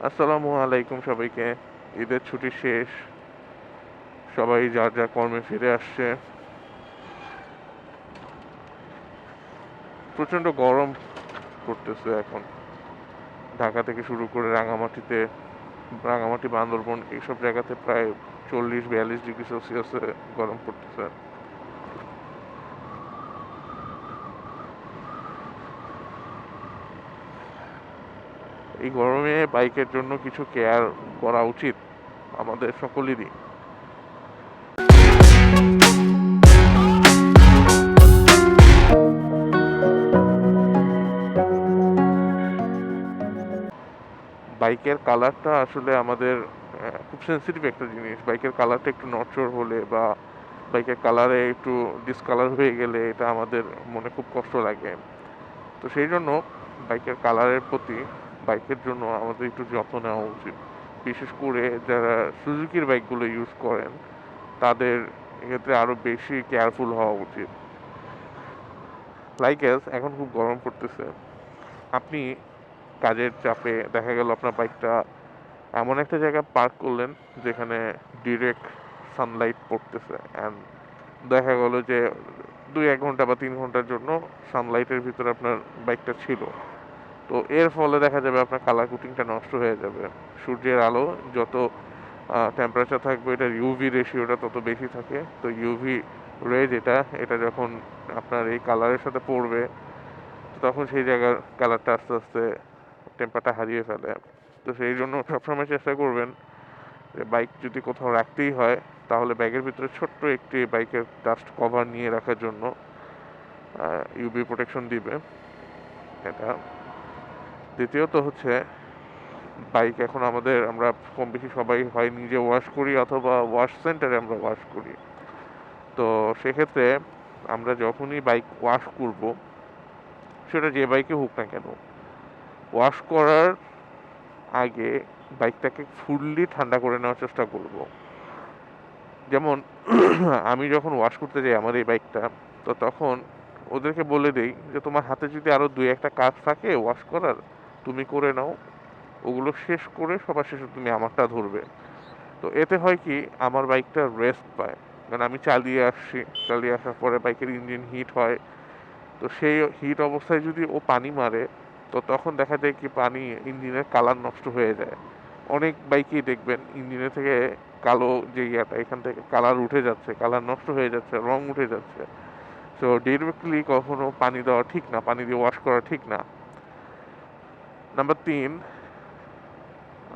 আসসালামু আলাইকুম সবাইকে। ঈদের ছুটি শেষ, সবাই যার যার কর্মে ফিরে আসছে। প্রচণ্ড গরম পড়তেছে এখন। ঢাকা থেকে শুরু করে রাঙামাটি, বান্দরবন এইসব জায়গাতে প্রায় 40-42 ডিগ্রি সেলসিয়াসে গরম পড়তেছে। এই গরমে বাইকের জন্য কিছু কেয়ার করা উচিত আমাদের সকলেরই। বাইকের কালারটা আসলে আমাদের খুব সেন্সিটিভ একটা জিনিস। বাইকের কালারটা একটু নড়চড় হলে বা বাইকের কালারে একটু ডিসকালার হয়ে গেলে এটা আমাদের মনে খুব কষ্ট লাগে। তো সেই জন্য বাইকের কালারের প্রতি বাইকের জন্য আমাদের একটু যত্ন নেওয়া উচিত। বিশেষ করে যারা সুজুকির বাইকগুলো ইউজ করেন তাদের এক্ষেত্রে আরও বেশি কেয়ারফুল হওয়া উচিত। লাইক এস এখন খুব গরম পড়তেছে, আপনি কাজের চাপে দেখা গেল আপনার বাইকটা এমন একটা জায়গায় পার্ক করলেন যেখানে ডিরেক্ট সানলাইট পড়তেছে, অ্যান্ড দেখা গেল যে 2-1 ঘন্টা বা 3 ঘন্টার জন্য সানলাইটের ভিতরে আপনার বাইকটা ছিল। তো এর ফলে দেখা যাবে আপনার কালার কোটিংটা নষ্ট হয়ে যাবে। সূর্যের আলো যত টেম্পারেচার থাকবে, এটার ইউভি রেশিওটা তত বেশি থাকে। তো ইউভি রে এটা যখন আপনার এই কালারের সাথে পড়বে, তখন সেই জায়গার কালারটা আস্তে আস্তে টেম্পারটা হারিয়ে ফেলে। তো সেই জন্য সবসময় চেষ্টা করবেন যে বাইক যদি কোথাও রাখতেই হয় তাহলে ব্যাগের ভিতরে ছোট্ট একটি বাইকের ডাস্ট কভার নিয়ে রাখার জন্য ইউভি প্রোটেকশন দিবে এটা। দ্বিতীয়ত হচ্ছে, বাইক এখন আমরা কম বেশি সবাই হয় নিজে ওয়াশ করি অথবা ওয়াশ সেন্টারে আমরা ওয়াশ করি। তো সেক্ষেত্রে আমরা যখনই বাইক ওয়াশ করব, সেটা যে বাইকে হোক না কেন, ওয়াশ করার আগে বাইকটাকে ফুললি ঠান্ডা করে নেওয়ার চেষ্টা করব। যেমন আমি যখন ওয়াশ করতে যাই আমার এই বাইকটা, তো তখন ওদেরকে বলে দেই যে তোমার হাতে যদি আরও 2-1টা কাজ থাকে ওয়াশ করার, তুমি করে নাও। ওগুলো শেষ করে সবার শেষে তুমি আমারটা ধরবে। তো এতে হয় কি, আমার বাইকটা রেস্ট পায়। কারণ আমি চালিয়ে আসার পরে বাইকের ইঞ্জিন হিট হয়। তো সেই হিট অবস্থায় যদি ও পানি মারে, তো তখন দেখা যায় কি পানি ইঞ্জিনের কালার নষ্ট হয়ে যায়। অনেক বাইকেই দেখবেন ইঞ্জিনের থেকে কালো যে এখান থেকে কালার উঠে যাচ্ছে, কালার নষ্ট হয়ে যাচ্ছে, রং উঠে যাচ্ছে। সো ডিরেক্টলি কখনো পানি দেওয়া ঠিক না, পানি দিয়ে ওয়াশ করা ঠিক না। নাম্বার 3,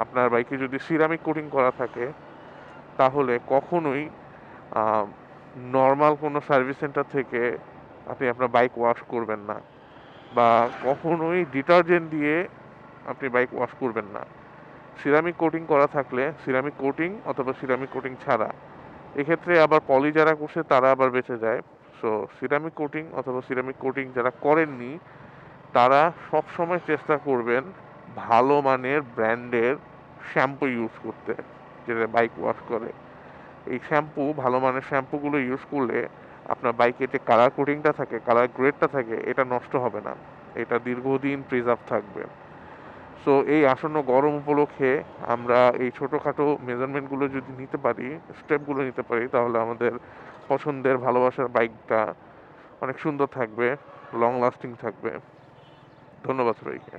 আপনার বাইকে যদি সিরামিক কোটিং করা থাকে তাহলে কখনোই নর্মাল কোনো সার্ভিস সেন্টার থেকে আপনি আপনার বাইক ওয়াশ করবেন না, বা কখনোই ডিটারজেন্ট দিয়ে আপনি বাইক ওয়াশ করবেন না। সিরামিক কোটিং করা থাকলে সিরামিক কোটিং অথবা সিরামিক কোটিং ছাড়া, এক্ষেত্রে আবার পলি যারা করছে তারা আবার বেঁচে যায়। সো সিরামিক কোটিং অথবা সিরামিক কোটিং যারা করেননি তারা সবসময় চেষ্টা করবেন ভালো মানের ব্র্যান্ডের শ্যাম্পু ইউজ করতে, যেটা বাইক ওয়াশ করে। এই ভালো মানের শ্যাম্পুগুলো ইউজ করলে আপনার বাইকে যে কালার কোটিংটা থাকে, কালার গ্রেডটা থাকে, এটা নষ্ট হবে না। এটা দীর্ঘদিন প্রিজার্ভ থাকবে। সো এই আসন্ন গরম উপলক্ষে আমরা এই ছোটোখাটো মেজারমেন্টগুলো যদি স্টেপগুলো নিতে পারি, তাহলে আমাদের পছন্দের ভালোবাসার বাইকটা অনেক সুন্দর থাকবে, লং লাস্টিং থাকবে। ধন্যবাদ সবাইকে।